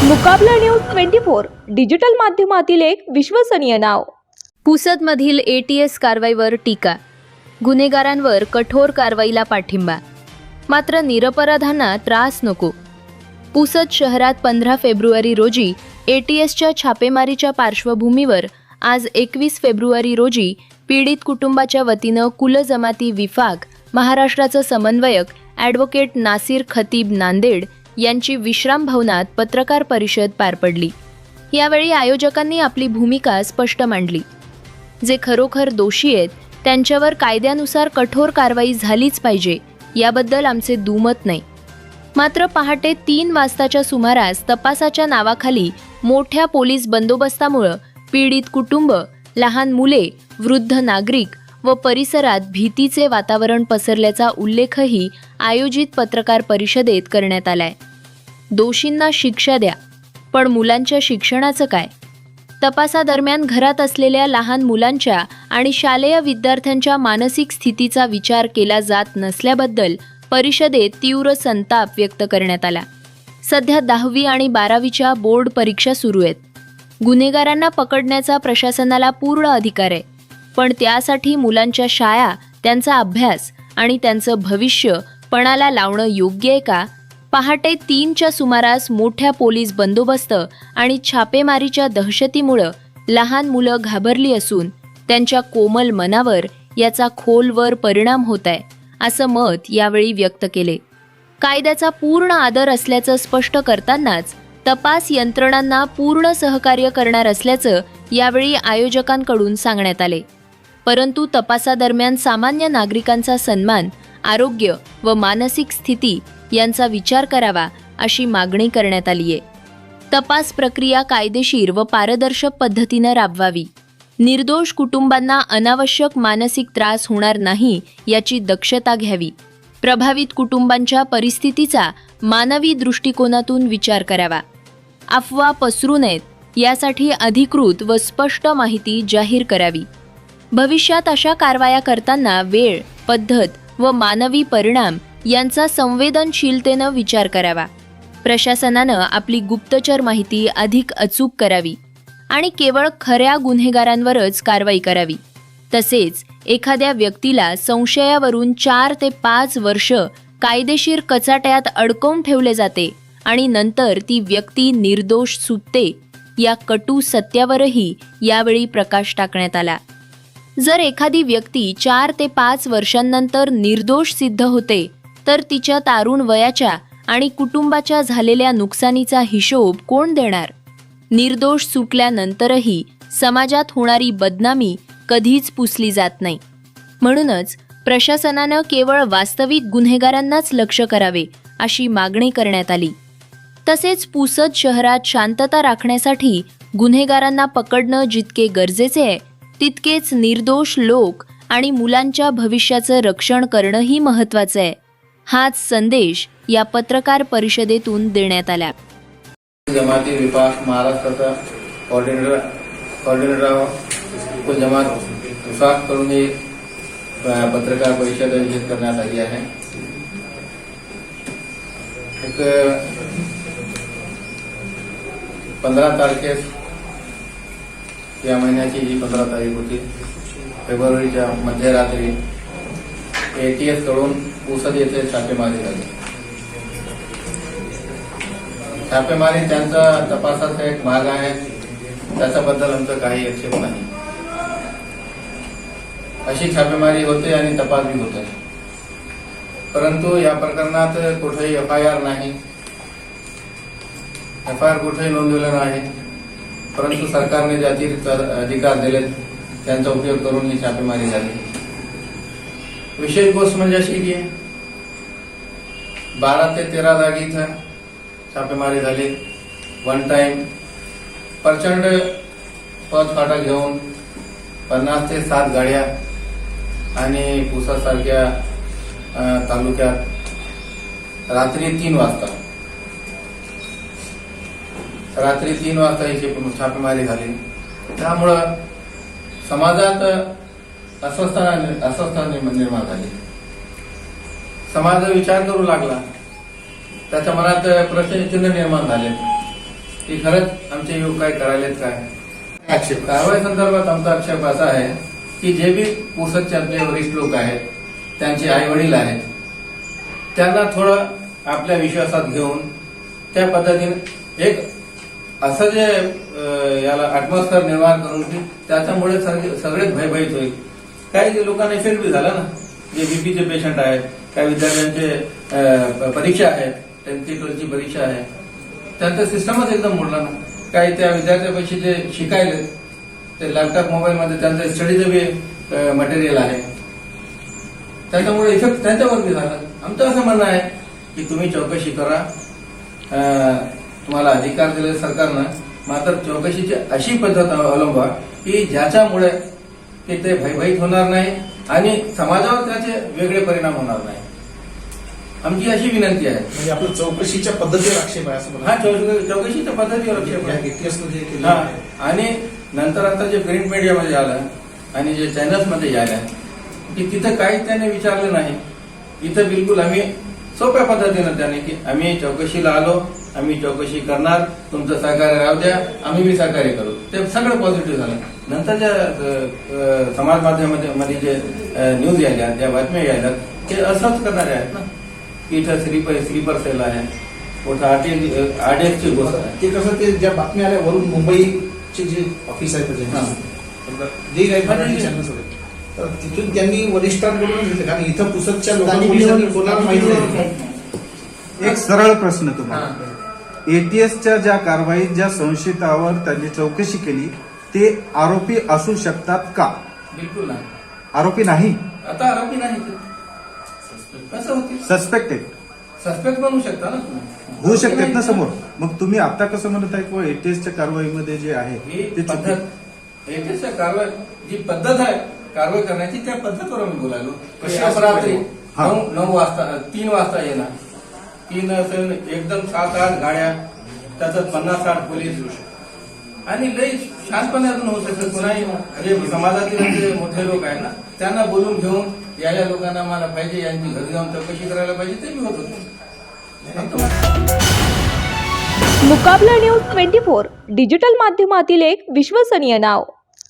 मुकाबला news 24 digital माध्यमातील एक विश्वसनीय नाव। पुसदमधील ATS कारवाईवर टीका, गुन्हेगारांवर कठोर कारवाईला पाठिंबा, मात्र निरपराधांना त्रास नको। पुसद शहरात 15 फेब्रुवारी रोजी ATSच्या छापेमारीच्या पार्श्वभूमीवर आज 21 फेब्रुवारी रोजी पीडित कुटुंबाच्या वतीनं कुलजमाती विफाक महाराष्ट्राचं समन्वयक ॲडव्होकेट नासिर खतीब नांदेड यांची विश्राम भवनात पत्रकार परिषद पार पडली। यावेळी आयोजकांनी आपली भूमिका स्पष्ट मांडली। जे खरोखर दोषी आहेत त्यांच्यावर कायद्यानुसार कठोर कारवाई झालीच पाहिजे याबद्दल आमचे दुमत नाही। मात्र पहाटे 3 वाजताच्या सुमारास तपासाच्या नावाखाली मोठ्या पोलीस बंदोबस्तामुळे पीडित कुटुंब, लहान मुले, वृद्ध नागरिक व परिसरात भीतीचे वातावरण पसरल्याचा उल्लेखही आयोजित पत्रकार परिषदेत करण्यात आलाय। दोषींना शिक्षा द्या, पण मुलांच्या शिक्षणाचं काय? तपासादरम्यान घरात असलेल्या लहान मुलांच्या आणि शालेय विद्यार्थ्यांच्या मानसिक स्थितीचा विचार केला जात नसल्याबद्दल परिषदेत तीव्र संताप व्यक्त करण्यात आला। सध्या 10वी आणि 12वीच्या बोर्ड परीक्षा सुरू आहेत। गुन्हेगारांना पकडण्याचा प्रशासनाला पूर्ण अधिकार आहे, पण त्यासाठी मुलांच्या शाळा, त्यांचा अभ्यास आणि त्यांचं भविष्य पणाला लावणं योग्य आहे का? पहाटे 3च्या सुमारास मोठ्या पोलीस बंदोबस्त आणि छापेमारीच्या दहशतीमुळे लहान मुलं घाबरली असून त्यांच्या कोमल मनावर याचा खोलवर परिणाम होत आहे, असं मत यावेळी व्यक्त केले। कायद्याचा पूर्ण आदर असल्याचं स्पष्ट करतानाच तपास यंत्रणांना पूर्ण सहकार्य करणार असल्याचं यावेळी आयोजकांकडून सांगण्यात आले। परंतु तपासादरम्यान सामान्य नागरिकांचा सन्मान, आरोग्य व मानसिक स्थिती यांचा विचार करावा अशी मागणी करण्यात आली आहे। तपास प्रक्रिया कायदेशीर व पारदर्शक पद्धतीने राबवावी, निर्दोष कुटुंबांना अनावश्यक मानसिक त्रास होणार नाही याची दक्षता घ्यावी, प्रभावित कुटुंबांच्या परिस्थितीचा मानवी दृष्टिकोनातून विचार करावा, अफवा पसरू नयेत यासाठी अधिकृत व स्पष्ट माहिती जाहीर करावी। भविष्यात अशा कारवाया करताना वेळ, पद्धत व मानवी परिणाम यांचा संवेदनशीलतेनं विचार करावा। प्रशासनानं आपली गुप्तचर माहिती अधिक अचूक करावी आणि केवळ खऱ्या गुन्हेगारांवरच कारवाई करावी। तसेच एखाद्या व्यक्तीला संशयावरून 4 ते 5 वर्ष कायदेशीर कचाट्यात अडकवून ठेवले जाते आणि नंतर ती व्यक्ती निर्दोष सुटते या कटू सत्यावरही यावेळी प्रकाश टाकण्यात आला। जर एखादी व्यक्ती 4 ते 5 वर्षांनंतर निर्दोष सिद्ध होते तर तिच्या तारुण वयाच्या आणि कुटुंबाच्या झालेल्या नुकसानीचा हिशोब कोण देणार? निर्दोष सुटल्यानंतरही समाजात होणारी बदनामी कधीच पुसली जात नाही। म्हणूनच प्रशासनानं केवळ वास्तविक गुन्हेगारांनाच लक्ष करावे अशी मागणी करण्यात आली। तसेच पुसद शहरात शांतता राखण्यासाठी गुन्हेगारांना पकडणं जितके गरजेचे आहे तितकेच निर्दोष लोक आणि मुलांच्या भविष्याचं रक्षण करणंही महत्त्वाचं आहे। हाच संदेश या पत्रकार परिषदेतून देण्यात आला। जमाती विभाग महाराष्ट्राचा कोऑर्डिनेटर जमात विभाग कडून ही पत्रकार परिषद आयोजित करण्यात आली आहे। एक 15 तारखेस या महिन्याची जी 15 तारीख होती, फेब्रुवारीच्या मध्यरात्री ATS कडून पुसद येथे छापेमारी झाली। छापेमारी त्यांचा तपासाचा एक भाग आहे, त्याच्याबद्दल आमचं काही आक्षेप नाही। अशी छापेमारी होते आणि तपास बी होते, परंतु या प्रकरणात कुठेही FIR नाही, FIR कुठेही नोंदवलं नाही। परंतु सरकारने जे अतिरिक्त अधिकार दिले त्यांचा उपयोग करून ही छापेमारी झाली। विशेष गोष्ट म्हणजे अशी की 12 ते 13 जागी इथं छापेमारी झाली। वन टाइम प्रचंड फौजफाटा घेऊन 50 ते 7 गाड्या आणि पुसद सारख्या तालुक्यात रात्री 3 वाजता ही छापेमारी झाली। त्यामुळं समाजात अस्वस्थता निर्माण झाली। समाज विचार करू लागला, त्याच्या मनात प्रश्नचिन्ह निर्माण झाले। की खरंच आमचे युवक काय करायलेत काय. आक्षेप कारवाई संदर्भात आमचा आक्षेप असा आहे की जे बी पुसदचे आपले वरिष्ठ लोक आहेत, त्यांचे आई वडील आहेत, त्यांना थोडं आपल्या विश्वासात घेऊन त्या पद्धतीने एक असं जे याला अॅटमॉस्फिअर निर्माण करून की त्याच्यामुळे सगळेच भयभीत होईल. काही जे लोकांना इफेक्ट बी झाला ना, जे बीपीचे पेशंट आहेत, काही विद्यार्थ्यांचे परीक्षा आहेत, 10th 12th ची परीक्षा आहे, त्यांचं सिस्टमच एकदम मोडला ना. काही त्या विद्यार्थ्यापेक्षा जे शिकायले ते लॅपटॉप मोबाईलमध्ये त्यांचं स्टडीचं बी मटेरियल आहे, त्याच्यामुळे इफेक्ट त्यांच्यावर बी झाला. आमचं असं म्हणणं आहे की तुम्ही चौकशी करा, तुम्हाला अधिकार दिले सरकारनं, मात्र चौकशीची अशी पद्धत अवलंबा की ज्याच्यामुळे की ते भयभीत होणार नाही आणि समाजावर त्याचे वेगळे परिणाम होणार नाही. आमची अशी विनंती आहे. म्हणजे आपलं चौकशीच्या पद्धतीवर आक्षेप आहे असं हा, मला चौकशीच्या पद्धतीवर आक्षेप आहे. इतिहासमध्ये केलं हा, आहे. आणि नंतर आता जे प्रिंट मीडियामध्ये आलं आणि जे चॅनल्समध्ये आलं की तिथं काहीच त्याने विचारलं नाही. इथं बिलकुल आम्ही सोप्या पद्धतीनं त्याने की आम्ही चौकशीला आलो, आम्ही चौकशी करणार, तुमचं सहकार्य राहू द्या, आम्ही बी सहकार्य करू. ते सगळं पॉझिटिव्ह झालं. नंतर ज्या समाज माध्यमामध्ये जे न्यूज यायल्या, ज्या बातम्या यायल्या, ते असंच करणारे आहेत ना की इथं स्लीपर सेल आहे, मोठं आरडीएक्सची गोष्ट आहे. ते कसं ते ज्या बातम्या आल्या वरून मुंबईचे जे ऑफिस आहे जे काही मराठी चॅनल्स होते, तर तिथून त्यांनी वरिष्ठांकडून घेतले. कारण इथं पुसदच्या लोकांनी कोणाला माहिती नाही. एक सरळ प्रश्न तुम्हाला, एटीएसच्या ज्या कारवाईत ज्या संशयितावर त्यांनी चौकशी केली ते आरोपी असू शकतात का? बिलकुल नाही. आरोपी नाही, आता आरोपी नाही ते. कसं होतील? सस्पेक्टेड सस्पेक्ट बनवू शकता ना तुम्ही. होऊ शकतात ना समोर. मग तुम्ही आता कसं म्हणत आहे की एटीएसच्या कारवाईमध्ये जे आहे ही ते पद्धत एटीएसच्या कारवाई जी पद्धत आहे कारवाई करण्याची, त्या पद्धतीवर आम्ही बोलायलो. कशी अपरात्री हा. 9 वाजता 3 वाजता येणार, 3 असेल एकदम 7-8 गाड्या, त्याच्यात 50-60 पोलीस आणि लई शांतपणे अजून होऊ शकतं. कुणाही जे समाजातील जे मोठे लोक आहेत ना, त्यांना बोलून घेऊन या लोकांना मला पाहिजे, यांची घरी जाऊन चौकशी करायला पाहिजे, ते बी होत होतं. मुकाबला न्यूज 24 डिजिटल माध्यमातील एक विश्वसनीय नाव.